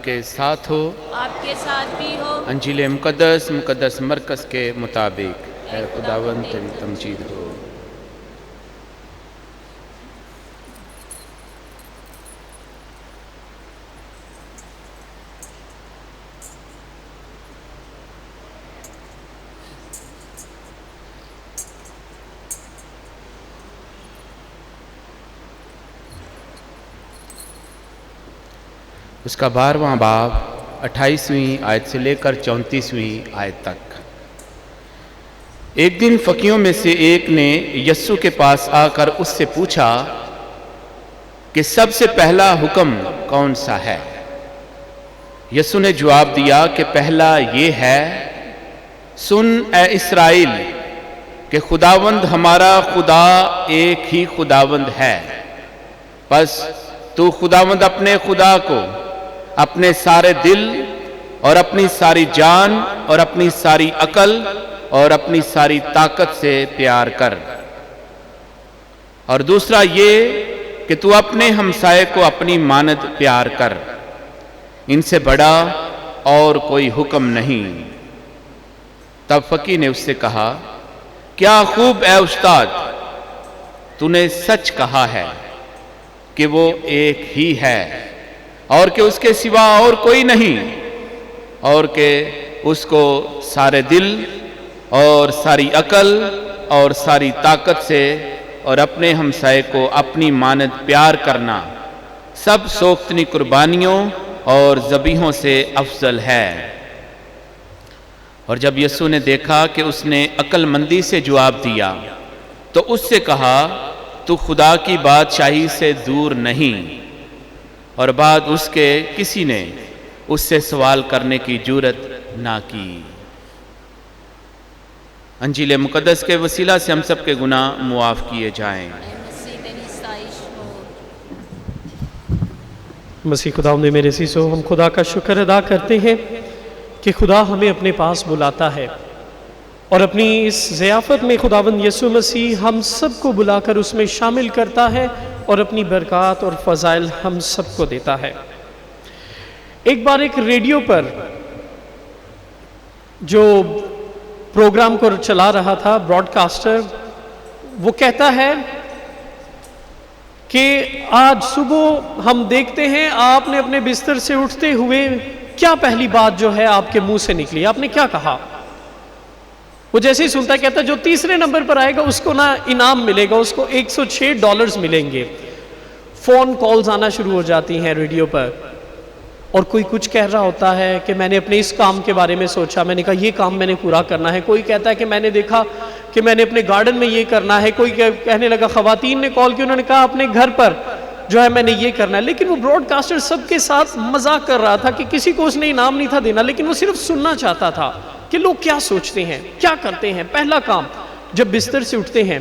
کے ساتھ ہو، آپ کے ساتھ بھی ہو۔ انجیل مقدس مرکز کے مطابق اے خداوند تیری تمجید ہو۔ اس کا 12واں باب 28ویں آیت سے لے کر 34ویں آیت تک۔ ایک دن فقیوں میں سے ایک نے یسوع کے پاس آ کر اس سے پوچھا کہ سب سے پہلا حکم کون سا ہے؟ یسوع نے جواب دیا کہ پہلا یہ ہے، سن اے اسرائیل کہ خداوند ہمارا خدا ایک ہی خداوند ہے، پس تو خداوند اپنے خدا کو اپنے سارے دل اور اپنی ساری جان اور اپنی ساری عقل اور اپنی ساری طاقت سے پیار کر، اور دوسرا یہ کہ تو اپنے ہمسائے کو اپنی مانند پیار کر، ان سے بڑا اور کوئی حکم نہیں۔ تب فقی نے اس سے کہا، کیا خوب اے استاد، تو نے سچ کہا ہے کہ وہ ایک ہی ہے اور کہ اس کے سوا اور کوئی نہیں، اور کہ اس کو سارے دل اور ساری عقل اور ساری طاقت سے اور اپنے ہمسائے کو اپنی مانند پیار کرنا سب سوختنی قربانیوں اور ذبیحوں سے افضل ہے۔ اور جب یسوع نے دیکھا کہ اس نے عقل مندی سے جواب دیا تو اس سے کہا، تو خدا کی بادشاہی سے دور نہیں۔ اور بعد اس کے کسی نے اس سے سوال کرنے کی جرأت نہ کی۔ انجیل مقدس کے وسیلہ سے ہم سب کے گناہ معاف کیے جائیں۔ اے مسیح تیری ستائش ہو۔ مسیح خداوند میرے عزیزو، ہم خدا کا شکر ادا کرتے ہیں کہ خدا ہمیں اپنے پاس بلاتا ہے، اور اپنی اس ضیافت میں خداوند یسوع مسیح ہم سب کو بلا کر اس میں شامل کرتا ہے اور اپنی برکات اور فضائل ہم سب کو دیتا ہے۔ ایک بار ایک ریڈیو پر جو پروگرام کو چلا رہا تھا براڈ کاسٹر، وہ کہتا ہے کہ آج صبح ہم دیکھتے ہیں آپ نے اپنے بستر سے اٹھتے ہوئے کیا پہلی بات جو ہے آپ کے منہ سے نکلی، آپ نے کیا کہا؟ وہ جیسے ہی سنتا ہے کہتا ہے جو تیسرے نمبر پر آئے گا اس کو نا انعام ملے گا، اس کو $106 ملیں گے۔ فون کالز آنا شروع ہو جاتی ہیں ریڈیو پر، اور کوئی کچھ کہہ رہا ہوتا ہے کہ میں نے اپنے اس کام کے بارے میں سوچا، میں نے کہا یہ کام میں نے پورا کرنا ہے۔ کوئی کہتا ہے کہ میں نے دیکھا کہ میں نے اپنے گارڈن میں یہ کرنا ہے۔ کوئی کہنے لگا، خواتین نے کال کی، انہوں نے کہا اپنے گھر پر جو ہے میں نے یہ کرنا ہے۔ لیکن وہ براڈ کاسٹر سب کے ساتھ مذاق کر رہا تھا کہ کسی کو اس نے انعام نہیں تھا دینا، لیکن وہ صرف سننا چاہتا تھا کہ لوگ کیا سوچتے ہیں، کیا کرتے ہیں۔ پہلا کام جب بستر سے اٹھتے ہیں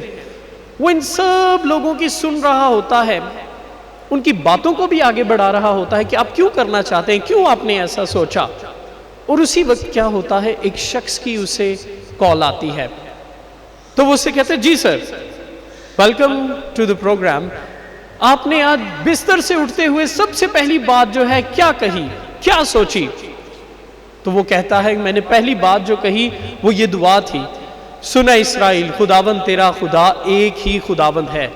وہ ان سب لوگوں کی سن رہا ہوتا ہے، ان کی باتوں کو بھی آگے بڑھا رہا ہوتا ہے کہ آپ کیوں کرنا چاہتے ہیں، کیوں آپ نے ایسا سوچا۔ اور اسی وقت کیا ہوتا ہے، ایک شخص کی اسے کال آتی ہے، تو وہ اسے کہتے ہیں، جی سر، ویلکم ٹو دی پروگرام، آپ نے آج بستر سے اٹھتے ہوئے سب سے پہلی بات جو ہے کیا کہی، کیا سوچی؟ تو وہ کہتا ہے میں نے پہلی بات جو کہی وہ یہ دعا تھی، سن اے اسرائیل، خداوند تیرا خدا ایک ہی خداوند ہے،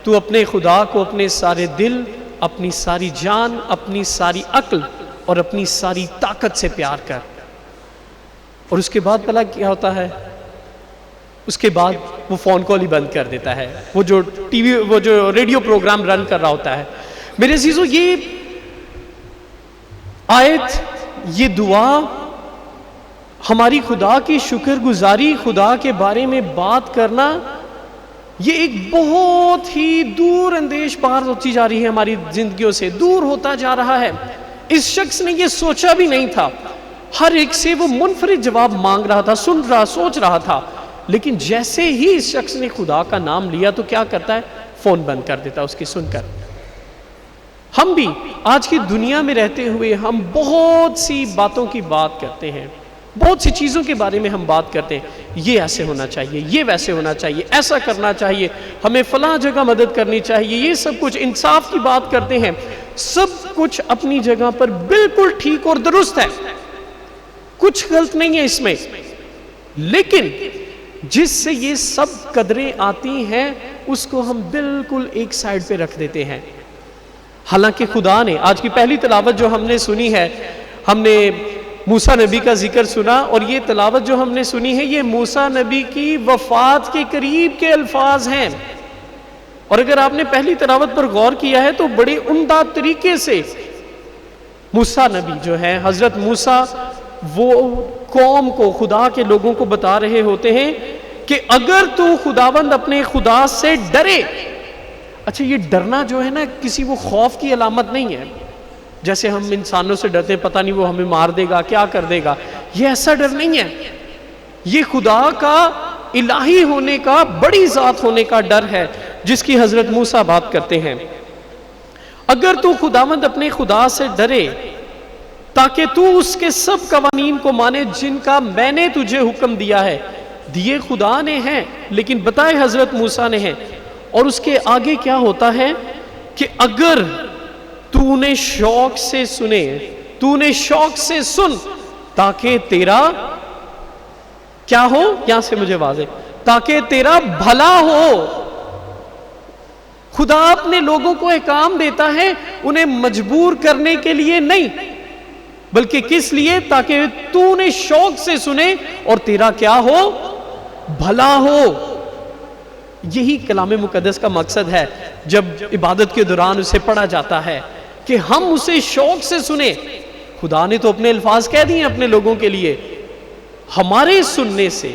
تو اپنے خدا کو اپنے سارے دل، اپنی ساری جان، اپنی ساری عقل اور اپنی ساری طاقت سے پیار کر۔ اور اس کے بعد بھلا کیا ہوتا ہے؟ اس کے بعد وہ فون کال ہی بند کر دیتا ہے، وہ جو ٹی وی، وہ جو ریڈیو پروگرام رن کر رہا ہوتا ہے۔ میرے عزیزو، یہ آیت، یہ دعا ہماری خدا کی شکر گزاری، خدا کے بارے میں بات کرنا، یہ ایک بہت ہی دور اندیش بات ہوتی جا رہی ہے، ہماری زندگیوں سے دور ہوتا جا رہا ہے۔ اس شخص نے یہ سوچا بھی نہیں تھا، ہر ایک سے وہ منفرد جواب مانگ رہا تھا، سن رہا، سوچ رہا تھا، لیکن جیسے ہی اس شخص نے خدا کا نام لیا تو کیا کرتا ہے؟ فون بند کر دیتا اس کی سن کر۔ ہم بھی آج کی دنیا میں رہتے ہوئے ہم بہت سی باتوں کی بات کرتے ہیں، بہت سی چیزوں کے بارے میں ہم بات کرتے ہیں، یہ ایسے ہونا چاہیے، یہ ویسے ہونا چاہیے، ایسا کرنا چاہیے، ہمیں فلاں جگہ مدد کرنی چاہیے، یہ سب کچھ انصاف کی بات کرتے ہیں۔ سب کچھ اپنی جگہ پر بالکل ٹھیک اور درست ہے، کچھ غلط نہیں ہے اس میں، لیکن جس سے یہ سب قدریں آتی ہیں اس کو ہم بالکل ایک سائیڈ پہ رکھ دیتے ہیں۔ حالانکہ خدا نے، آج کی پہلی تلاوت جو ہم نے سنی ہے، ہم نے موسیٰ نبی کا ذکر سنا، اور یہ تلاوت جو ہم نے سنی ہے یہ موسیٰ نبی کی وفات کے قریب کے الفاظ ہیں، اور اگر آپ نے پہلی تلاوت پر غور کیا ہے تو بڑے عمدہ طریقے سے موسیٰ نبی جو ہے، حضرت موسیٰ، وہ قوم کو، خدا کے لوگوں کو بتا رہے ہوتے ہیں کہ اگر تو خداوند اپنے خدا سے ڈرے۔ اچھا، یہ ڈرنا جو ہے نا کسی وہ خوف کی علامت نہیں ہے، جیسے ہم انسانوں سے ڈرتے ہیں، پتہ نہیں وہ ہمیں مار دے گا، کیا کر دے گا، یہ ایسا ڈر نہیں ہے، یہ خدا کا الہی ہونے کا، بڑی ذات ہونے کا ڈر ہے جس کی حضرت موسیٰ بات کرتے ہیں۔ اگر تو خداوند اپنے خدا سے ڈرے تاکہ تو اس کے سب قوانین کو مانے جن کا میں نے تجھے حکم دیا ہے، دیے خدا نے ہیں لیکن بتائے حضرت موسیٰ نے ہیں، اور اس کے آگے کیا ہوتا ہے کہ اگر تو نے شوق سے سنے، تو نے شوق سے سن تاکہ تیرا کیا ہو، یہاں سے مجھے واضح، تاکہ تیرا بھلا ہو۔ خدا اپنے لوگوں کو احکام دیتا ہے انہیں مجبور کرنے کے لیے نہیں، بلکہ کس لیے؟ تاکہ تو نے شوق سے سنے اور تیرا کیا ہو، بھلا ہو۔ یہی کلام مقدس کا مقصد ہے جب عبادت کے دوران اسے پڑھا جاتا ہے کہ ہم اسے شوق سے سنیں۔ خدا نے تو اپنے الفاظ کہہ دیے اپنے لوگوں کے لیے، ہمارے سننے سے،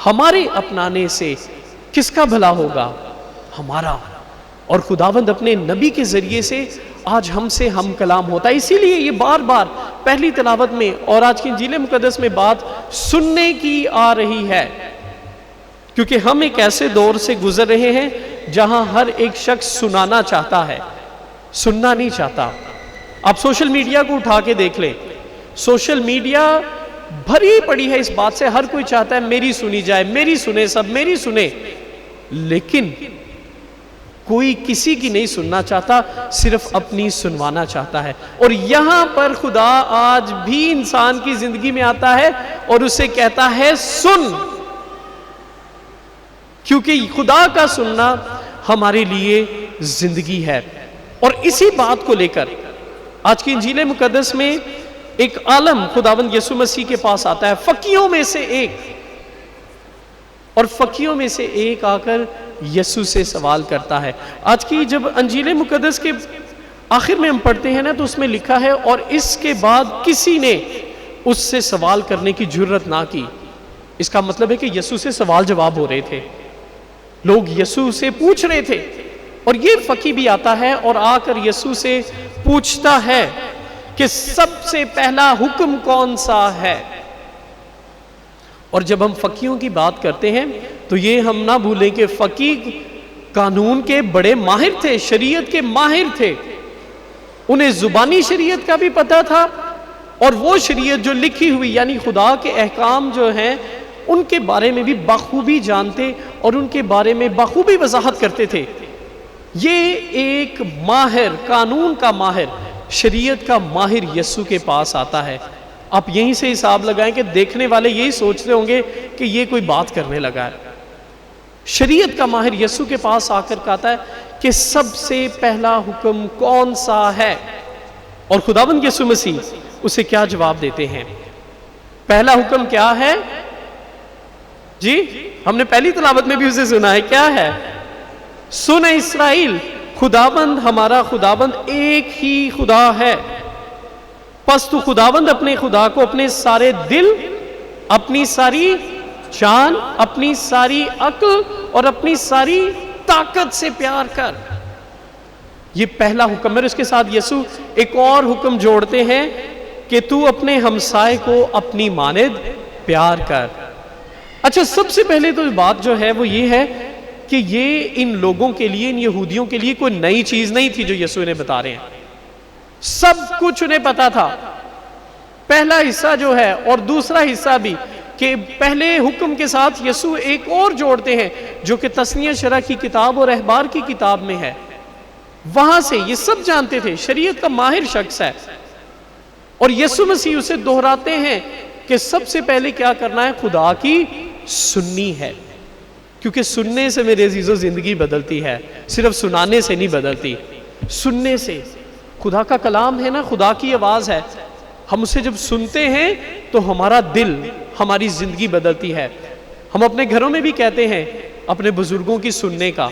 ہمارے اپنانے سے کس کا بھلا ہوگا؟ ہمارا۔ اور خداوند اپنے نبی کے ذریعے سے آج ہم سے ہم کلام ہوتا ہے، اسی لیے یہ بار بار پہلی تلاوت میں اور آج کی انجیل مقدس میں بات سننے کی آ رہی ہے، کیونکہ ہم ایک ایسے دور سے گزر رہے ہیں جہاں ہر ایک شخص سنانا چاہتا ہے، سننا نہیں چاہتا۔ آپ سوشل میڈیا کو اٹھا کے دیکھ لیں، سوشل میڈیا بھری پڑی ہے اس بات سے، ہر کوئی چاہتا ہے میری سنی جائے، میری سنے سب، میری سنے، لیکن کوئی کسی کی نہیں سننا چاہتا، صرف اپنی سنوانا چاہتا ہے۔ اور یہاں پر خدا آج بھی انسان کی زندگی میں آتا ہے اور اسے کہتا ہے سن، کیونکہ خدا کا سننا ہمارے لیے زندگی ہے۔ اور اسی بات کو لے کر آج کی انجیل مقدس میں ایک عالم خداوند یسوع مسیح کے پاس آتا ہے، فقیوں میں سے ایک، اور فقیوں میں سے ایک آ کر یسوع سے سوال کرتا ہے۔ آج کی جب انجیل مقدس کے آخر میں ہم پڑھتے ہیں نا تو اس میں لکھا ہے اور اس کے بعد کسی نے اس سے سوال کرنے کی جرت نہ کی۔ اس کا مطلب ہے کہ یسوع سے سوال جواب ہو رہے تھے، لوگ یسوع سے پوچھ رہے تھے، اور یہ فقی بھی آتا ہے اور آ کر یسوع سے پوچھتا ہے کہ سب سے پہلا حکم کون سا ہے۔ اور جب ہم فقیوں کی بات کرتے ہیں تو یہ ہم نہ بھولیں کہ فقی قانون کے بڑے ماہر تھے، شریعت کے ماہر تھے، انہیں زبانی شریعت کا بھی پتہ تھا، اور وہ شریعت جو لکھی ہوئی یعنی خدا کے احکام جو ہیں ان کے بارے میں بھی بخوبی جانتے اور ان کے بارے میں بخوبی وضاحت کرتے تھے۔ یہ ایک ماہر، قانون کا ماہر، شریعت کا ماہر یسوع کے پاس آتا ہے۔ آپ یہیں سے حساب لگائیں کہ دیکھنے والے یہی سوچتے ہوں گے کہ یہ کوئی بات کرنے لگا ہے۔ شریعت کا ماہر یسوع کے پاس آ کر کہتا ہے کہ سب سے پہلا حکم کون سا ہے، اور خداوند یسوع مسیح اسے کیا جواب دیتے ہیں؟ پہلا حکم کیا ہے؟ جی ہم نے پہلی تلاوت میں بھی اسے سنا ہے، کیا ہے؟ سن اسرائیل، خداوند ہمارا خداوند ایک ہی خدا ہے، پس تو خداوند اپنے خدا کو اپنے سارے دل، اپنی ساری جان، اپنی ساری عقل اور اپنی ساری طاقت سے پیار کر۔ یہ پہلا حکم ہے۔ اس کے ساتھ یسوع ایک اور حکم جوڑتے ہیں کہ تو اپنے ہمسائے کو اپنی مانند پیار کر۔ اچھا، سب سے پہلے تو بات جو ہے وہ یہ ہے کہ یہ ان لوگوں کے لیے، ان یہودیوں کے لیے کوئی نئی چیز نہیں تھی جو یسوع انہیں بتا رہے ہیں، سب کچھ انہیں پتا تھا۔ پہلا حصہ جو ہے اور دوسرا حصہ بھی، کہ پہلے حکم کے ساتھ یسوع ایک اور جوڑتے ہیں جو کہ تثنیہ شرح کی کتاب اور احبار کی کتاب میں ہے، وہاں سے یہ سب جانتے تھے، شریعت کا ماہر شخص ہے، اور یسوع مسیح اسے دہراتے ہیں کہ سب سے پہلے کیا کرنا ہے، خدا کی سننی ہے، کیونکہ سننے سے میرے عزیزو زندگی بدلتی ہے، صرف سنانے سے نہیں بدلتی، سننے سے۔ خدا کا کلام ہے نا، خدا کی آواز ہے، ہم اسے جب سنتے ہیں تو ہمارا دل، ہماری زندگی بدلتی ہے۔ ہم اپنے گھروں میں بھی کہتے ہیں اپنے بزرگوں کی سننے کا،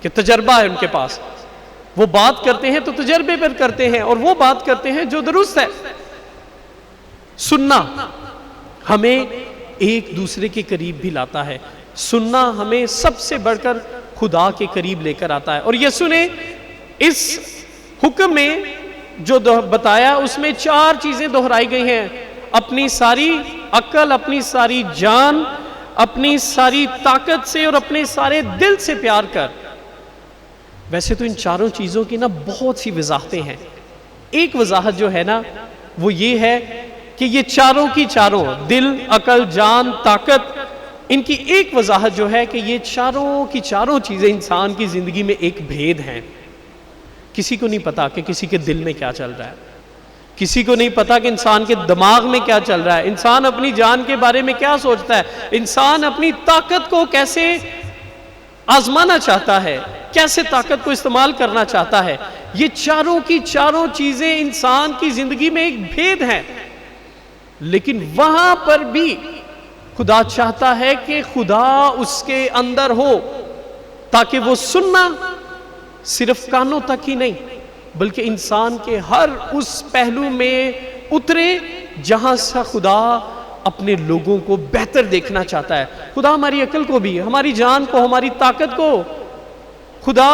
کہ تجربہ ہے ان کے پاس، وہ بات کرتے ہیں تو تجربے پر کرتے ہیں، اور وہ بات کرتے ہیں جو درست ہے۔ سننا ہمیں ایک دوسرے کے قریب بھی لاتا ہے، سننا ہمیں سب سے بڑھ کر خدا کے قریب لے کر آتا ہے۔ اور یسوع نے اس حکم میں جو بتایا اس میں 4 چیزیں دہرائی گئی ہیں، اپنی ساری عقل، اپنی ساری جان، اپنی ساری طاقت سے اور اپنے سارے دل سے پیار کر۔ ویسے تو ان 4 چیزوں کی نا بہت سی وضاحتیں ہیں، ایک وضاحت جو ہے نا وہ یہ ہے کہ یہ چاروں کی چاروں، دل، عقل، جان، طاقت، ان کی ایک وضاحت جو ہے کہ یہ چاروں کی چاروں چیزیں انسان کی زندگی میں ایک بھید ہیں۔ کسی کو نہیں پتا کہ کسی کے دل میں کیا چل رہا ہے، کسی کو نہیں پتا کہ انسان کے دماغ میں کیا چل رہا ہے، انسان اپنی جان کے بارے میں کیا سوچتا ہے، انسان اپنی طاقت کو کیسے آزمانا چاہتا ہے، کیسے طاقت کو استعمال کرنا چاہتا ہے۔ یہ چاروں کی چاروں چیزیں انسان کی زندگی میں ایک بھید ہیں، لیکن وہاں پر بھی خدا چاہتا ہے کہ خدا اس کے اندر ہو، تاکہ وہ سننا صرف کانوں تک ہی نہیں بلکہ انسان کے ہر اس پہلو میں اترے جہاں سے خدا اپنے لوگوں کو بہتر دیکھنا چاہتا ہے۔ خدا ہماری عقل کو بھی، ہماری جان کو، ہماری طاقت کو، خدا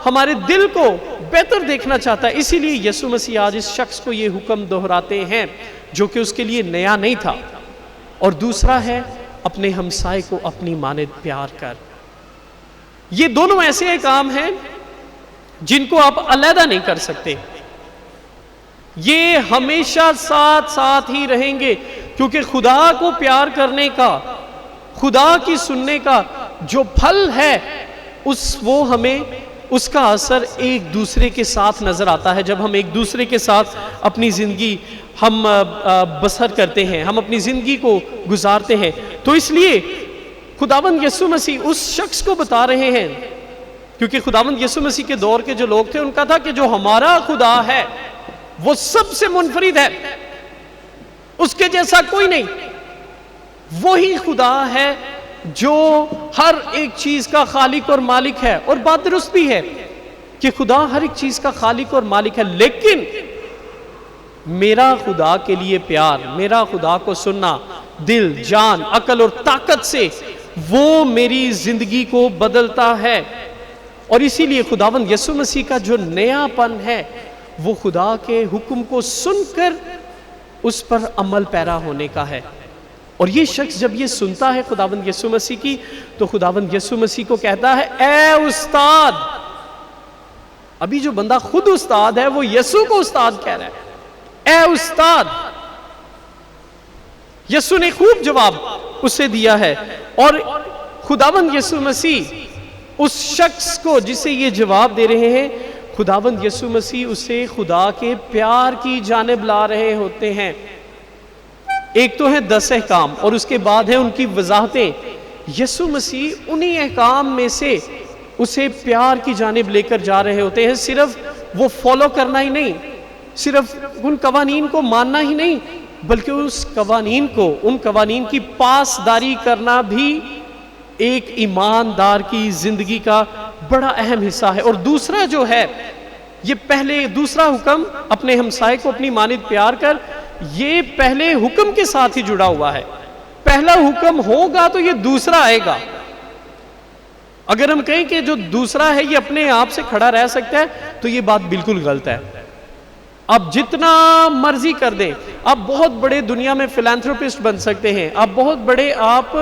ہمارے دل کو بہتر دیکھنا چاہتا ہے۔ اسی لیے یسوع مسیح آج اس شخص کو یہ حکم دہراتے ہیں جو کہ اس کے لیے نیا نہیں تھا، اور دوسرا ہے اپنے ہمسائے کو اپنی مانند پیار کر۔ یہ دونوں ایسے کام ہیں جن کو آپ علیحدہ نہیں کر سکتے، یہ ہمیشہ ساتھ ساتھ ہی رہیں گے، کیونکہ خدا کو پیار کرنے کا، خدا کی سننے کا جو پھل ہے وہ ہمیں اس کا اثر ایک دوسرے کے ساتھ نظر آتا ہے۔ جب ہم ایک دوسرے کے ساتھ اپنی زندگی ہم بسر کرتے ہیں، ہم اپنی زندگی کو گزارتے ہیں، تو اس لیے خداوند یسوع مسیح اس شخص کو بتا رہے ہیں، کیونکہ خداوند یسوع مسیح کے دور کے جو لوگ تھے ان کا تھا کہ جو ہمارا خدا ہے وہ سب سے منفرد ہے، اس کے جیسا کوئی نہیں، وہی خدا ہے جو ہر ایک چیز کا خالق اور مالک ہے۔ اور بات درست بھی ہے کہ خدا ہر ایک چیز کا خالق اور مالک ہے، لیکن میرا خدا کے لیے پیار، میرا خدا کو سننا دل، جان، عقل اور طاقت سے، وہ میری زندگی کو بدلتا ہے۔ اور اسی لیے خداوند یسوع مسیح کا جو نیا پن ہے وہ خدا کے حکم کو سن کر اس پر عمل پیرا ہونے کا ہے۔ اور یہ شخص جب یہ سنتا ہے خداوند یسوع مسیح کی، تو خداوند یسوع مسیح کو کہتا ہے، اے استاد۔ ابھی جو بندہ خود استاد ہے وہ یسوع کو استاد کہہ رہا ہے، اے استاد۔ یسوع نے خوب جواب اسے دیا ہے، اور خداوند یسوع مسیح اس شخص کو جسے یہ جواب دے رہے ہیں، خداوند یسوع مسیح اسے خدا کے پیار کی جانب لا رہے ہوتے ہیں۔ ایک تو ہے 10 احکام اور اس کے بعد ہیں ان کی وضاحتیں۔ یسوع مسیح انہی احکام میں سے اسے پیار کی جانب لے کر جا رہے ہوتے ہیں، صرف وہ فالو کرنا ہی نہیں، صرف ان قوانین کو ماننا ہی نہیں، بلکہ اس قوانین کو، ان قوانین کی پاسداری کرنا بھی ایک ایماندار کی زندگی کا بڑا اہم حصہ ہے۔ اور دوسرا جو ہے، یہ پہلے دوسرا حکم اپنے ہمسائے کو اپنی مانند پیار کر، یہ پہلے حکم کے ساتھ ہی جڑا ہوا ہے۔ پہلا حکم ہوگا تو یہ دوسرا آئے گا۔ اگر ہم کہیں کہ جو دوسرا ہے یہ اپنے آپ سے کھڑا رہ سکتا ہے تو یہ بات بالکل غلط ہے۔ آپ جتنا مرضی کر دیں، آپ بہت بڑے دنیا میں فلانتھروپسٹ بن سکتے ہیں، آپ بہت بڑے آپ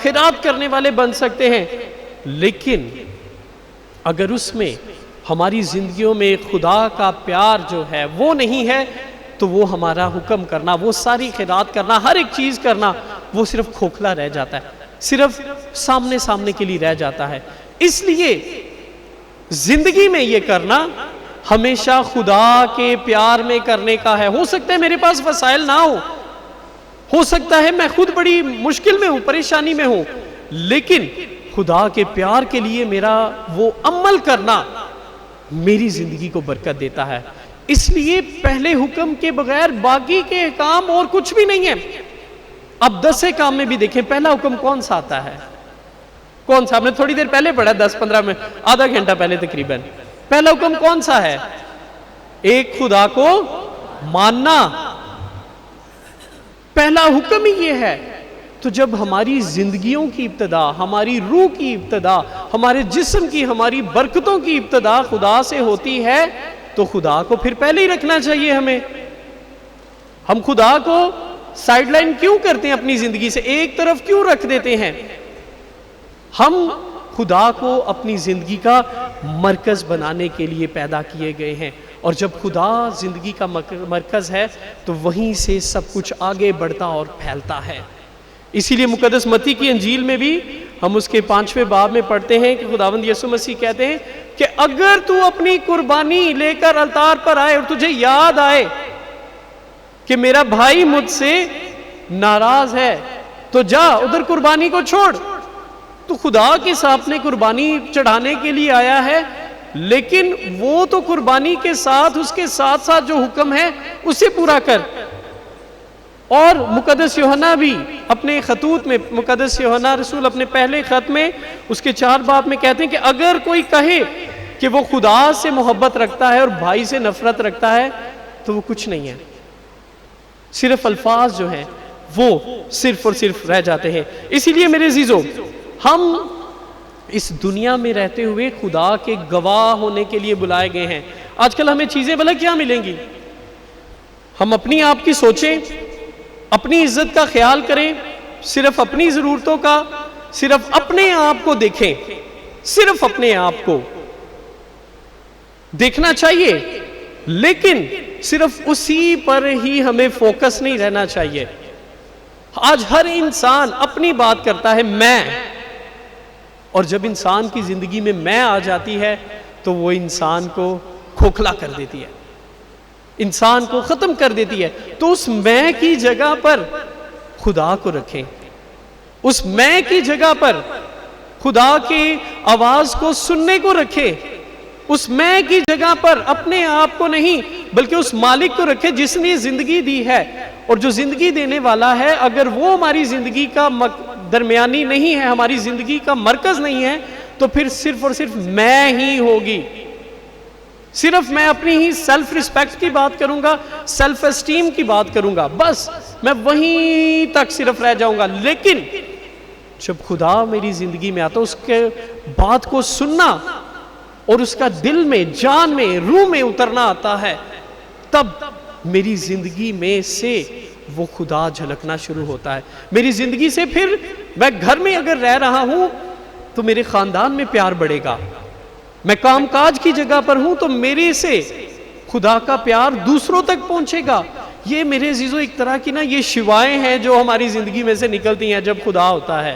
خیرات کرنے والے بن سکتے ہیں، لیکن اگر اس میں ہماری زندگیوں میں خدا کا پیار جو ہے وہ نہیں ہے تو وہ ہمارا حکم کرنا، وہ ساری خیرات کرنا، ہر ایک چیز کرنا، وہ صرف کھوکھلا رہ جاتا ہے، صرف سامنے کے لیے رہ جاتا ہے۔ اس لیے زندگی میں یہ کرنا ہمیشہ خدا کے پیار میں کرنے کا ہے. ہو سکتا ہے میرے پاس وسائل نہ ہو سکتا ہے میں خود بڑی مشکل میں ہوں, پریشانی میں ہوں, لیکن خدا کے پیار کے لیے میرا وہ عمل کرنا میری زندگی کو برکت دیتا ہے. اس لیے پہلے حکم کے بغیر باقی کے کام اور کچھ بھی نہیں ہے. اب 10 کام میں بھی دیکھیں پہلا حکم کون سا آتا ہے, کون سا؟ آپ نے تھوڑی دیر پہلے پڑھا, 10-15 میں, آدھا گھنٹہ پہلے تقریباً. پہلا حکم کون سا ہے؟ ایک خدا کو ماننا. پہلا حکم ہی یہ ہے. تو جب ہماری زندگیوں کی ابتدا, ہماری روح کی ابتدا, ہمارے جسم کی, ہماری برکتوں کی ابتدا خدا سے ہوتی ہے تو خدا کو پھر پہلے ہی رکھنا چاہیے ہمیں. ہم خدا کو سائیڈ لائن کیوں کرتے ہیں, اپنی زندگی سے ایک طرف کیوں رکھ دیتے ہیں؟ ہم خدا کو اپنی زندگی کا مرکز بنانے کے لیے پیدا کیے گئے ہیں, اور جب خدا زندگی کا مرکز ہے تو وہیں سے سب کچھ آگے بڑھتا اور پھیلتا ہے. اسی لیے مقدس متی کی انجیل میں بھی ہم اس کے 5ویں باب میں پڑھتے ہیں کہ خداوند یسوع مسیح کہتے ہیں کہ اگر تو اپنی قربانی لے کر الطار پر آئے اور تجھے یاد آئے کہ میرا بھائی مجھ سے ناراض ہے تو جا ادھر قربانی کو چھوڑ. تو خدا کے سامنے قربانی چڑھانے کے لیے آیا ہے, لیکن وہ تو قربانی کے ساتھ اس کے ساتھ ساتھ جو حکم ہے اسے پورا کر. اور مقدس یوحنا بھی اپنے خطوط میں, مقدس یوحنا رسول اپنے پہلے خط میں اس کے 4 باب میں کہتے ہیں کہ اگر کوئی کہے کہ وہ خدا سے محبت رکھتا ہے اور بھائی سے نفرت رکھتا ہے تو وہ کچھ نہیں ہے. صرف الفاظ جو ہیں وہ صرف اور صرف رہ جاتے ہیں. اسی لیے میرے عزیزو, ہم اس دنیا میں رہتے ہوئے خدا کے گواہ ہونے کے لیے بلائے گئے ہیں. آج کل ہمیں چیزیں بھلا کیا ملیں گی؟ ہم اپنی آپ کی سوچیں, اپنی عزت کا خیال کریں, صرف اپنی ضرورتوں کا, صرف اپنے آپ کو دیکھیں, صرف اپنے آپ کو دیکھنا چاہیے, لیکن صرف اسی پر ہی ہمیں فوکس نہیں رہنا چاہیے. آج ہر انسان اپنی بات کرتا ہے میں, اور جب انسان کی زندگی میں آ جاتی ہے تو وہ انسان کو کھوکھلا کر دیتی ہے, انسان کو ختم کر دیتی ہے. تو اس میں کی جگہ پر خدا کو رکھیں, اس میں کی جگہ پر خدا کی آواز کو سننے کو رکھیں, اس میں کی جگہ پر اپنے آپ کو نہیں بلکہ اس مالک کو رکھیں جس نے زندگی دی ہے. اور جو زندگی دینے والا ہے اگر وہ ہماری زندگی کا درمیانی نہیں ہے, ہماری زندگی کا مرکز نہیں ہے, تو پھر صرف اور صرف میں ہی ہوگی. صرف میں اپنی ہی سیلف ریسپیکٹ کی بات کروں گا, سیلف اسٹیم کی بات کروں گا, بس میں وہیں تک صرف رہ جاؤں گا. لیکن جب خدا میری زندگی میں آتا, اس کے بات کو سننا اور اس کا دل میں, جان میں, روح میں اترنا آتا ہے, تب میری زندگی میں سے وہ خدا جھلکنا شروع ہوتا ہے. میری زندگی سے پھر میں گھر میں اگر رہ رہا ہوں تو میرے خاندان میں پیار بڑھے گا, میں کام کاج کی جگہ پر ہوں تو میرے سے خدا کا پیار دوسروں تک پہنچے گا. یہ میرے عزیزو ایک طرح کی نا یہ شیوائیں ہیں جو ہماری زندگی میں سے نکلتی ہیں جب خدا ہوتا ہے.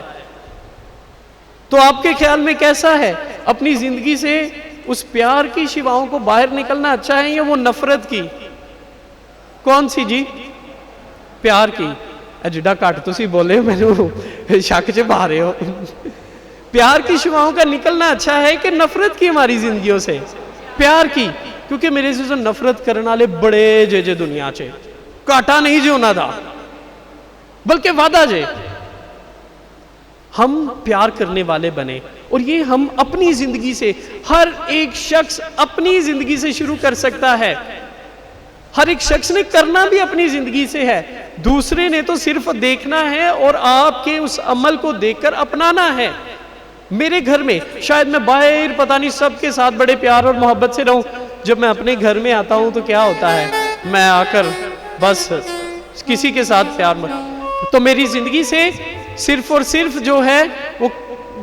تو آپ کے خیال میں کیسا ہے؟ اپنی زندگی سے اس پیار کی شیواؤں کو باہر نکلنا اچھا ہے یا وہ نفرت کی؟ کون سی جی؟ پیار کی. جڈا کٹ تسی بولے میں نے شک چ پا رہے ہو. پیار کی شیواؤں کا نکلنا اچھا ہے کہ نفرت کی ہماری زندگیوں سے؟ پیار کی. کیونکہ میرے عزیزو نفرت کرنے والے بڑے جے دنیا چے, کاٹا نہیں جو نہ دا بلکہ وعدہ جے. ہم پیار کرنے والے بنے, اور یہ ہم اپنی زندگی سے, ہر ایک شخص اپنی زندگی سے شروع کر سکتا ہے. ہر ایک شخص نے کرنا بھی اپنی زندگی سے ہے, دوسرے نے تو صرف دیکھنا ہے اور آپ کے اس عمل کو دیکھ کر اپنانا ہے. میرے گھر میں شاید میں باہر پتہ نہیں سب کے ساتھ بڑے پیار اور محبت سے رہوں, جب میں اپنے گھر میں آتا ہوں تو کیا ہوتا ہے, میں آ کر بس کسی کے ساتھ پیار تو میری زندگی سے صرف اور صرف جو ہے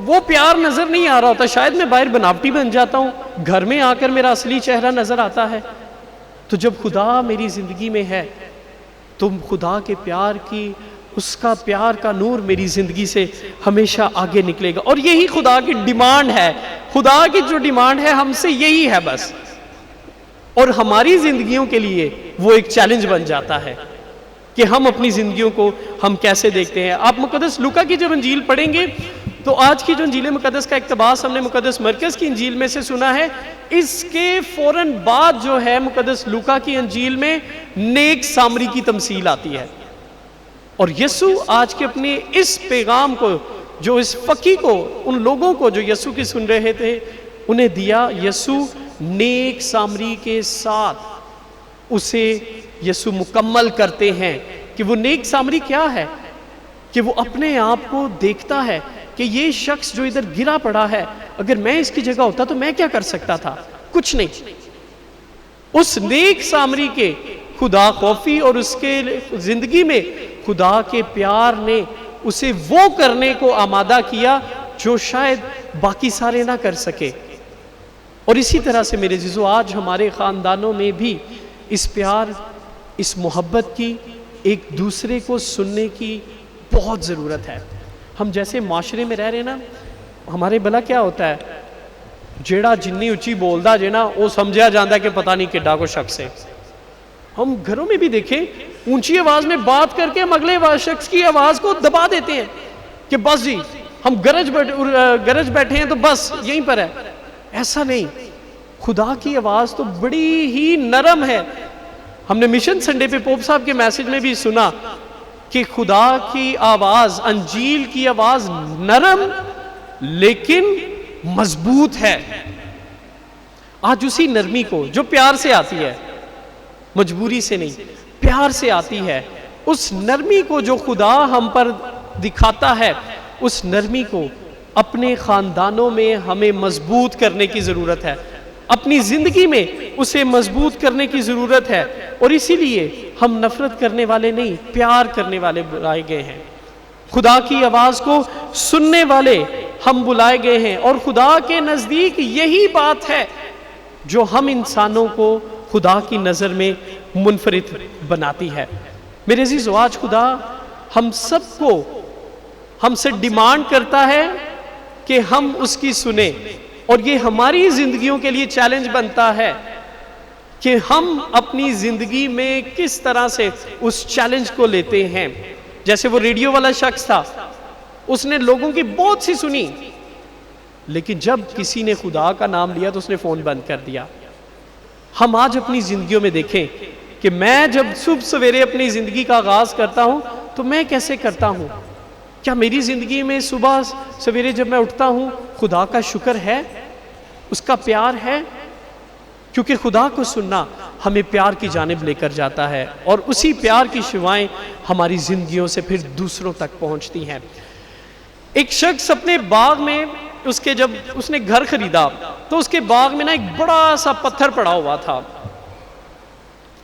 وہ پیار نظر نہیں آ رہا ہوتا. شاید میں باہر بناوٹی بن جاتا ہوں, گھر میں آ کر میرا اصلی چہرہ نظر آتا ہے. تو جب خدا میری زندگی میں ہے تو خدا کے پیار کی اس کا پیار کا نور میری زندگی سے ہمیشہ آگے نکلے گا. اور یہی خدا کی ڈیمانڈ ہے. خدا کی جو ڈیمانڈ ہے ہم سے یہی ہے بس. اور ہماری زندگیوں کے لیے وہ ایک چیلنج بن جاتا ہے کہ ہم اپنی زندگیوں کو ہم کیسے دیکھتے ہیں. آپ مقدس لوکا کی جب انجیل پڑھیں گے تو آج کی جو انجیل مقدس کا اقتباس ہم نے مقدس مرکز کی انجیل میں سے سنا ہے، اس کے فوراً بعد جو ہے مقدس لوکا کی انجیل میں نیک سامری کی تمثیل آتی ہے. اور یسوع آج کے اپنے اس پیغام کو جو اس فقی کو، ان لوگوں کو جو یسوع کی سن رہے تھے انہیں دیا. یسوع نیک سامری کے ساتھ اسے یسوع مکمل کرتے ہیں کہ وہ نیک سامری کیا ہے، کہ وہ اپنے آپ کو دیکھتا ہے کہ یہ شخص جو ادھر گرا پڑا ہے، اگر میں اس کی جگہ ہوتا تو میں کیا کر سکتا تھا؟ کچھ نہیں. اس نیک سامری کے خدا خوفی اور اس کے زندگی میں خدا کے پیار نے اسے وہ کرنے کو آمادہ کیا جو شاید باقی سارے نہ کر سکے. اور اسی طرح سے میرے عزیزو آج ہمارے خاندانوں میں بھی اس پیار، اس محبت کی، ایک دوسرے کو سننے کی بہت ضرورت ہے. ہم جیسے معاشرے میں رہ رہے نا، ہمارے بلا کیا ہوتا ہے، جیڑا جنی اچھی بولدا جے نا وہ سمجھا جاندہ ہے کہ پتہ نہیں کڈا کو شخص ہے. ہم گھروں میں بھی دیکھیں اونچی آواز میں بات کر کے ہم اگلے شخص کی آواز کو دبا دیتے ہیں کہ بس جی ہم گرج بیٹھے ہیں تو بس یہیں پر ہے. ایسا نہیں. خدا کی آواز تو بڑی ہی نرم ہے. ہم نے مشن سنڈے پہ پوپ صاحب کے میسج میں بھی سنا کہ خدا کی آواز، انجیل کی آواز نرم لیکن مضبوط ہے. آج اسی نرمی کو جو پیار سے آتی ہے، مجبوری سے نہیں، پیار سے آتی ہے، اس نرمی کو جو خدا ہم پر دکھاتا ہے، اس نرمی کو اپنے خاندانوں میں ہمیں مضبوط کرنے کی ضرورت ہے. اپنی زندگی میں اسے مضبوط کرنے کی ضرورت ہے. اور اسی لیے ہم نفرت کرنے والے نہیں، پیار کرنے والے بلائے گئے ہیں. خدا کی آواز کو سننے والے ہم بلائے گئے ہیں. اور خدا کے نزدیک یہی بات ہے جو ہم انسانوں کو خدا کی نظر میں منفرد بناتی ہے. میرے عزیزو آج خدا ہم سب کو ہم سے ڈیمانڈ کرتا ہے کہ ہم اس کی سنیں. اور یہ ہماری زندگیوں کے لیے چیلنج بنتا ہے کہ ہم اپنی زندگی میں کس طرح سے اس چیلنج کو لیتے ہیں. جیسے وہ ریڈیو والا شخص تھا، اس نے لوگوں کی بہت سی سنی، لیکن جب کسی نے خدا کا نام لیا تو اس نے فون بند کر دیا. ہم آج اپنی زندگیوں میں دیکھیں کہ میں جب صبح سویرے اپنی زندگی کا آغاز کرتا ہوں تو میں کیسے کرتا ہوں. کیا میری زندگی میں صبح سویرے جب میں اٹھتا ہوں خدا کا شکر ہے، اس کا پیار ہے؟ کیونکہ خدا کو سننا ہمیں پیار کی جانب لے کر جاتا ہے، اور اسی پیار کی شوائیں ہماری زندگیوں سے پھر دوسروں تک پہنچتی ہیں. ایک شخص اپنے باغ میں جب اس نے گھر خریدا تو اس کے باغ میں نا ایک بڑا سا پتھر پڑا ہوا تھا،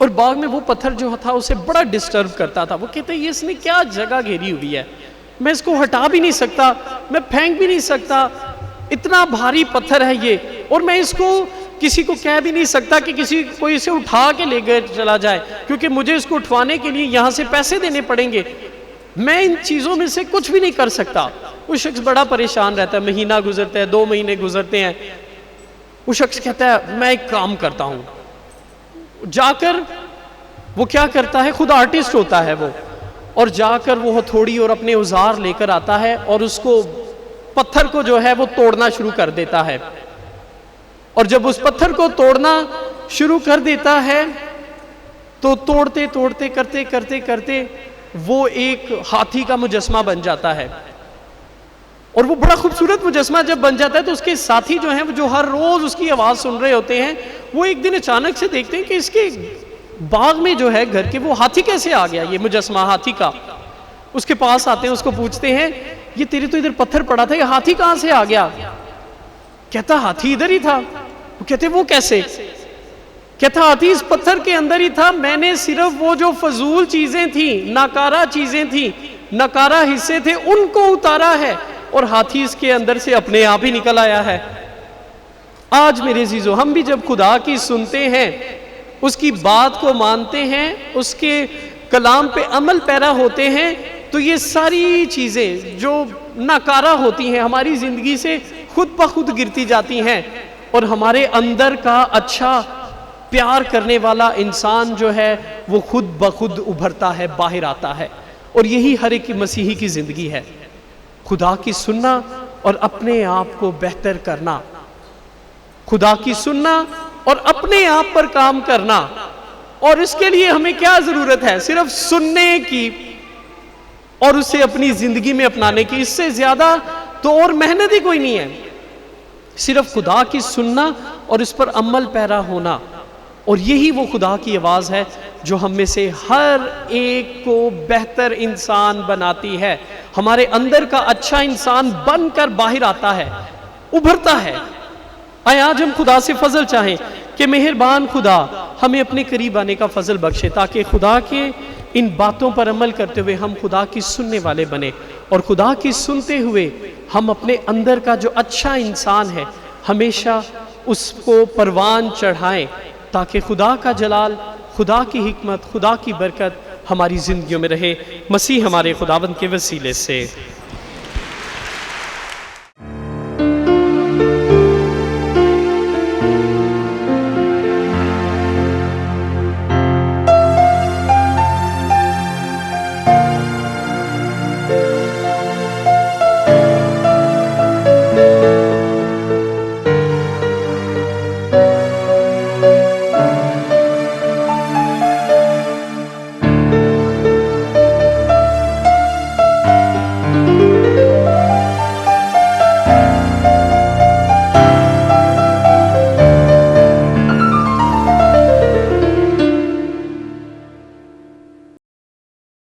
اور باغ میں وہ پتھر جو تھا اسے بڑا ڈسٹرب کرتا تھا. وہ کہتے ہیں اس نے کیا جگہ گھیری ہوئی ہے، میں اس کو ہٹا بھی نہیں سکتا، میں پھینک بھی نہیں سکتا، اتنا بھاری پتھر ہے یہ، اور میں اس کو کسی کو کہہ بھی نہیں سکتا کہ کوئی اسے اٹھا کے لے گئے چلا جائے، کیونکہ مجھے اس کو اٹھوانے کے لیے یہاں سے پیسے دینے پڑیں گے. میں ان چیزوں میں سے کچھ بھی نہیں کر سکتا. وہ شخص بڑا پریشان رہتا ہے. مہینہ گزرتا ہے، 2 مہینے گزرتے ہیں. وہ شخص کہتا ہے میں ایک کام کرتا ہوں. جا کر وہ کیا کرتا ہے، خود آرٹسٹ ہوتا ہے وہ، اور جا کر وہ تھوڑی اور اپنے اوزار لے کر آتا ہے اور اس کو پتھر کو جو ہے وہ توڑنا شروع کر دیتا ہے. اور جب اس پتھر کو توڑنا شروع کر دیتا ہے تو توڑتے توڑتے کرتے کرتے کرتے وہ ایک ہاتھی کا مجسمہ بن جاتا ہے. اور وہ بڑا خوبصورت مجسمہ جب بن جاتا ہے تو اس کے ساتھی جو ہیں جو ہر روز اس کی آواز سن رہے ہوتے ہیں، وہ ایک دن اچانک سے دیکھتے ہیں کہ اس کے باغ میں جو ہے گھر کے، وہ ہاتھی کیسے آ گیا، یہ مجسمہ ہاتھی کا. اس کے پاس آتے ہیں، اس کو پوچھتے ہیں یہ تیرے تو ادھر پتھر پڑا تھا، یہ ہاتھی کہاں سے آ گیا؟ کہتا ہاتھی ادھر ہی تھا. وہ کہتے وہ کیسے؟ کہتا ہاتھی اس پتھر کے اندر ہی تھا، میں نے صرف وہ جو فضول چیزیں تھیں، ناکارہ چیزیں تھیں، ناکارہ حصے تھے، ان کو اتارا ہے، اور ہاتھی اس کے اندر سے اپنے آپ ہی نکل آیا ہے. آج میرے عزیزو ہم بھی جب خدا کی سنتے ہیں، اس کی بات کو مانتے ہیں، اس کے کلام پہ عمل پیرا ہوتے ہیں، تو تو یہ ساری چیزیں جو ناکارہ ہوتی ہیں ہماری زندگی سے خود بخود گرتی جاتی ہیں، اور ہمارے اندر کا اچھا پیار کرنے والا انسان جو ہے وہ خود بخود ابھرتا ہے، باہر آتا ہے۔ اور یہی ہر ایک مسیحی کی زندگی ہے، خدا کی سننا اور اپنے آپ کو بہتر کرنا، خدا کی سننا اور اپنے آپ پر کام کرنا۔ اور اس کے لیے ہمیں کیا ضرورت ہے؟ صرف سننے کی اور اسے اپنی زندگی میں اپنانے کی، اس سے زیادہ تو اور محنت ہی کوئی نہیں ہے۔ صرف خدا کی سننا اور اس پر عمل پیرا ہونا، اور یہی وہ خدا کی آواز ہے جو ہم میں سے ہر ایک کو بہتر انسان بناتی ہے، ہمارے اندر کا اچھا انسان بن کر باہر آتا ہے، ابھرتا ہے۔ آئے آج ہم خدا سے فضل چاہیں کہ مہربان خدا ہمیں اپنے قریب آنے کا فضل بخشے، تاکہ خدا کے ان باتوں پر عمل کرتے ہوئے ہم خدا کی سننے والے بنے، اور خدا کی سنتے ہوئے ہم اپنے اندر کا جو اچھا انسان ہے ہمیشہ اس کو پروان چڑھائیں، تاکہ خدا کا جلال، خدا کی حکمت، خدا کی برکت ہماری زندگیوں میں رہے، مسیح ہمارے خداوند کے وسیلے سے۔